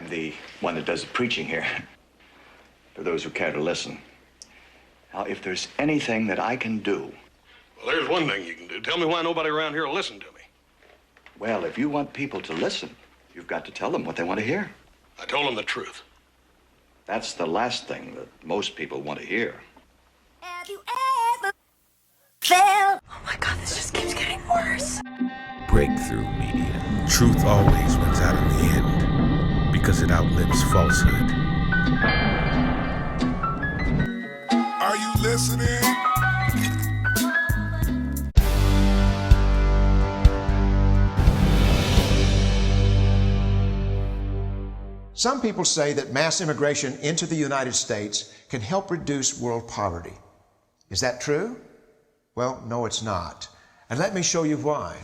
I'm the one that does the preaching here, for those who care to listen. Now, if there's anything that I can do... Well, there's one thing you can do. Tell me why nobody around here will listen to me. Well, if you want people to listen, you've got to tell them what they want to hear. I told them the truth. That's the last thing that most people want to hear. Have you ever felt? Oh my God, this just keeps getting worse. Breakthrough Media. Truth always wins out in the end because it outlives falsehood. Are you listening? Some people say that mass immigration into the United States can help reduce world poverty. Is that true? Well, no, it's not. And let me show you why.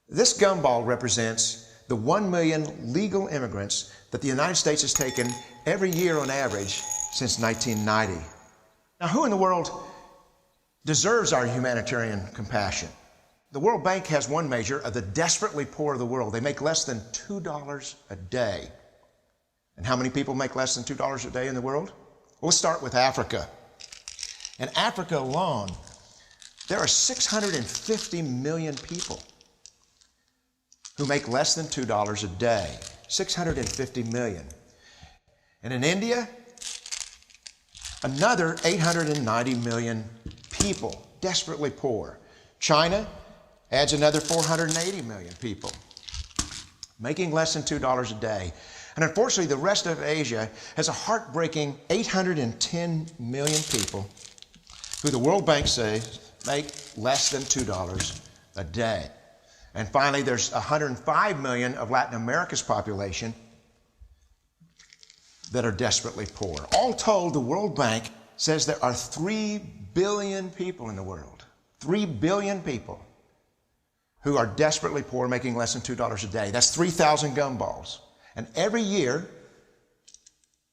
This gumball represents the 1 million legal immigrants that the United States has taken every year on average since 1990. Now, who in the world deserves our humanitarian compassion? The World Bank has one measure of the desperately poor of the world. They make less than $2 a day. And how many people make less than $2 a day in the world? Well, let's start with Africa. In Africa alone, there are 650 million people who make less than $2 a day. 650 million. And in India, another 890 million people, desperately poor. China adds another 480 million people, making less than $2 a day. And unfortunately, the rest of Asia has a heartbreaking 810 million people who the World Bank says make less than $2 a day. And finally, there's 105 million of Latin America's population that are desperately poor. All told, the World Bank says there are 3 billion people in the world, 3 billion people who are desperately poor, making less than $2 a day. That's 3,000 gumballs. And every year,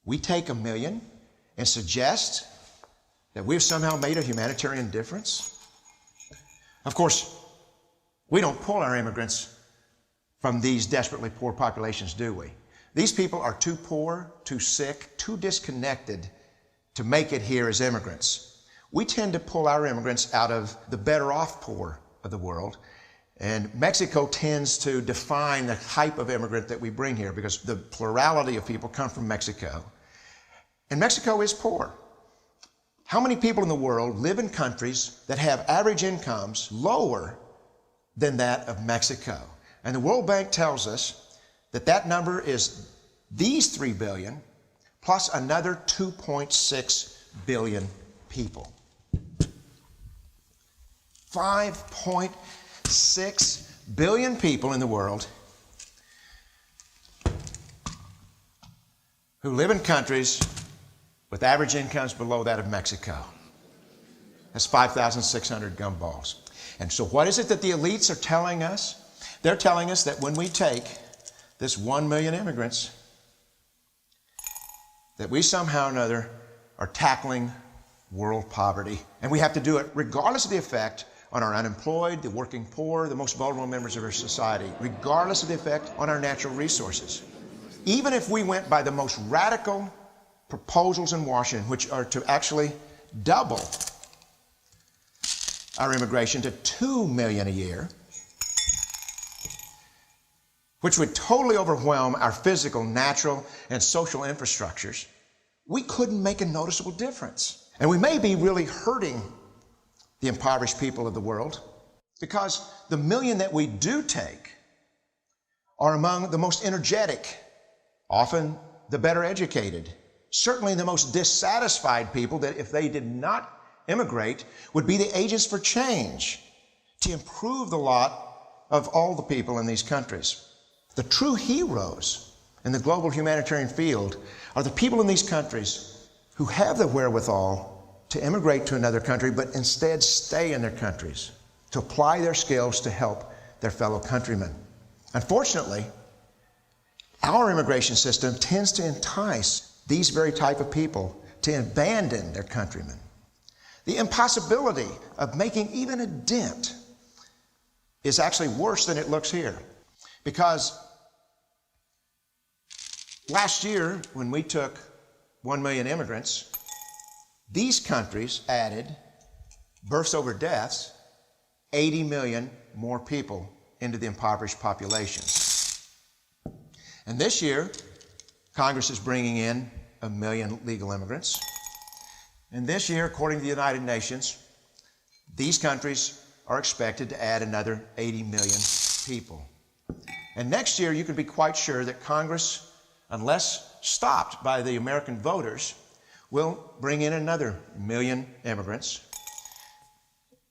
we take 1 million and suggest that we've somehow made a humanitarian difference. Of course, we don't pull our immigrants from these desperately poor populations, do we? These people are too poor, too sick, too disconnected to make it here as immigrants. We tend to pull our immigrants out of the better off poor of the world. And Mexico tends to define the type of immigrant that we bring here because the plurality of people come from Mexico. And Mexico is poor. How many people in the world live in countries that have average incomes lower than that of Mexico? And the World Bank tells us that that number is these 3 billion plus another 2.6 billion people. 5.6 billion people in the world who live in countries with average incomes below that of Mexico. That's 5,600 gumballs. And so what is it that the elites are telling us? They're telling us that when we take this 1 million immigrants, that we somehow or another are tackling world poverty. And we have to do it regardless of the effect on our unemployed, the working poor, the most vulnerable members of our society, regardless of the effect on our natural resources. Even if we went by the most radical proposals in Washington, which are to actually double our immigration to 2 million a year, which would totally overwhelm our physical, natural, and social infrastructures, we couldn't make a noticeable difference. And we may be really hurting the impoverished people of the world because the million that we do take are among the most energetic, often the better educated, certainly the most dissatisfied people that if they did not immigrate would be the agents for change to improve the lot of all the people in these countries. The true heroes in the global humanitarian field are the people in these countries who have the wherewithal to immigrate to another country, but instead stay in their countries, to apply their skills to help their fellow countrymen. Unfortunately, our immigration system tends to entice these very type of people to abandon their countrymen. The impossibility of making even a dent is actually worse than it looks here, because Last year, when we took 1 million immigrants, these countries added, births over deaths, 80 million more people into the impoverished populations. And this year, Congress is bringing in 1 million legal immigrants. And this year, according to the United Nations, these countries are expected to add another 80 million people. And next year, you can be quite sure that Congress, unless stopped by the American voters, will bring in another 1 million immigrants.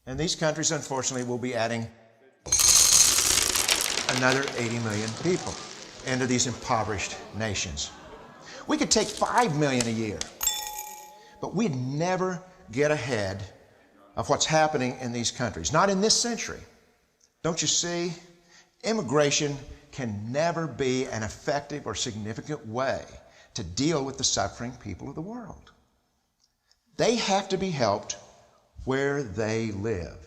And these countries, unfortunately, will be adding another 80 million people into these impoverished nations. We could take 5 million a year, but we'd never get ahead of what's happening in these countries. Not in this century. Don't you see? Immigration can never be an effective or significant way to deal with the suffering people of the world. They have to be helped where they live.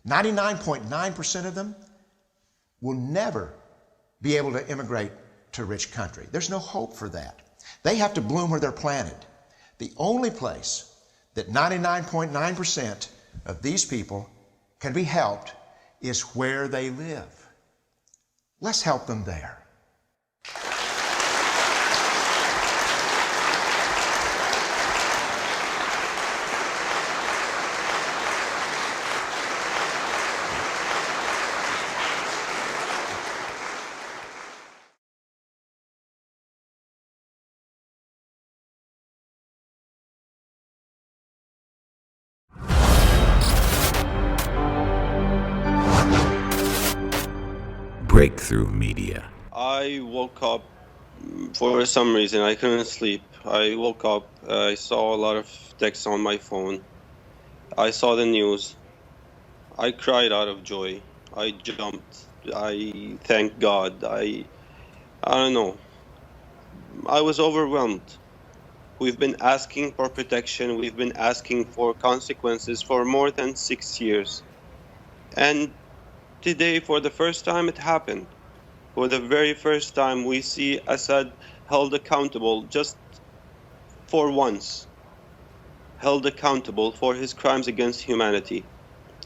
99.9% of them will never be able to immigrate to a rich country. There's no hope for that. They have to bloom where they're planted. The only place that 99.9% of these people can be helped is where they live. Let's help them there. Breakthrough Media. I woke up for some reason. I couldn't sleep. I woke up. I saw a lot of texts on my phone. I saw the news. I cried out of joy. I jumped. I thanked God. I don't know. I was overwhelmed. We've been asking for protection. We've been asking for consequences for more than 6 years. And today, for the first time, it happened. For the very first time, we see Assad held accountable just for once. Held accountable for his crimes against humanity.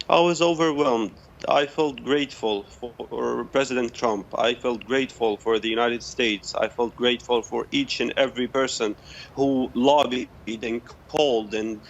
I was overwhelmed. I felt grateful for President Trump. I felt grateful for the United States. I felt grateful for each and every person who lobbied and called and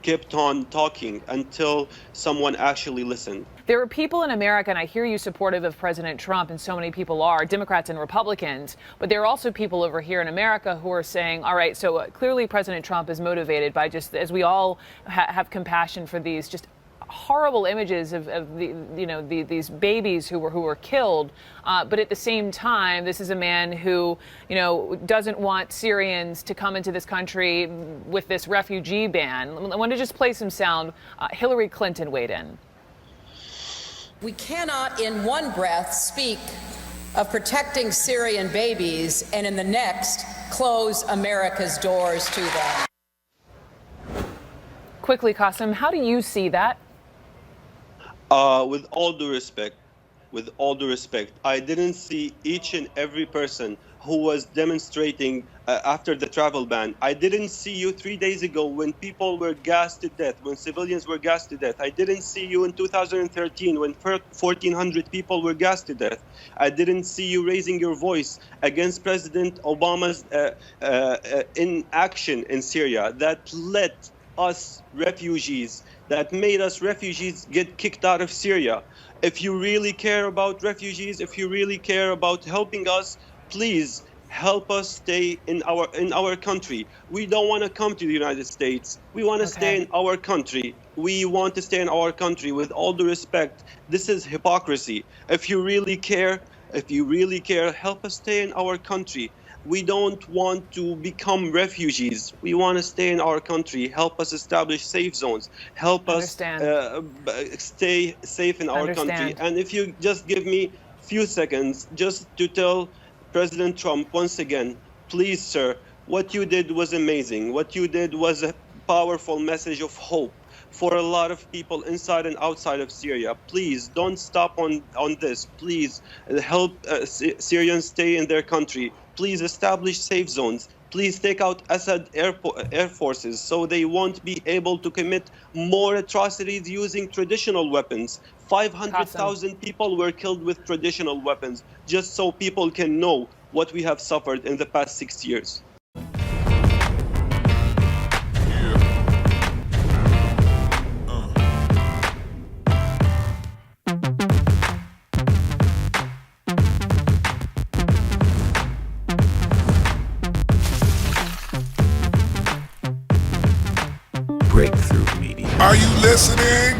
kept on talking until someone actually listened. There are people in America, and I hear you supportive of President Trump, and so many people are, Democrats and Republicans, but there are also people over here in America who are saying, all right, so clearly President Trump is motivated by just, as we all have compassion for these just horrible images of these babies who were killed, but at the same time, this is a man who doesn't want Syrians to come into this country with this refugee ban. I want to just play some sound. Hillary Clinton weighed in. We cannot in one breath speak of protecting Syrian babies and in the next close America's doors to them. Quickly, Qasim, how do you see that? With all due respect, I didn't see each and every person who was demonstrating after the travel ban. I didn't see you 3 days ago when people were gassed to death, when civilians were gassed to death. I didn't see you in 2013 when 1,400 people were gassed to death. I didn't see you raising your voice against President Obama's inaction in Syria that led us refugees, that made us refugees get kicked out of Syria. If you really care about refugees, if you really care about helping us, please help us stay in our country. We don't want to come to the United States. We want to stay in our country. We want to stay in our country. With all due respect, this is hypocrisy. If you really care, help us stay in our country. We don't want to become refugees. We want to stay in our country. Help us establish safe zones. Help us stay safe in our country. And if you just give me a few seconds just to tell President Trump once again, please, sir, what you did was amazing. What you did was a powerful message of hope for a lot of people inside and outside of Syria. Please don't stop on this. Please help Syrians stay in their country. Please establish safe zones. Please take out Assad air forces so they won't be able to commit more atrocities using traditional weapons. 500,000 people were killed with traditional weapons, just so people can know what we have suffered in the past 6 years. Breakthrough Media. Are you listening?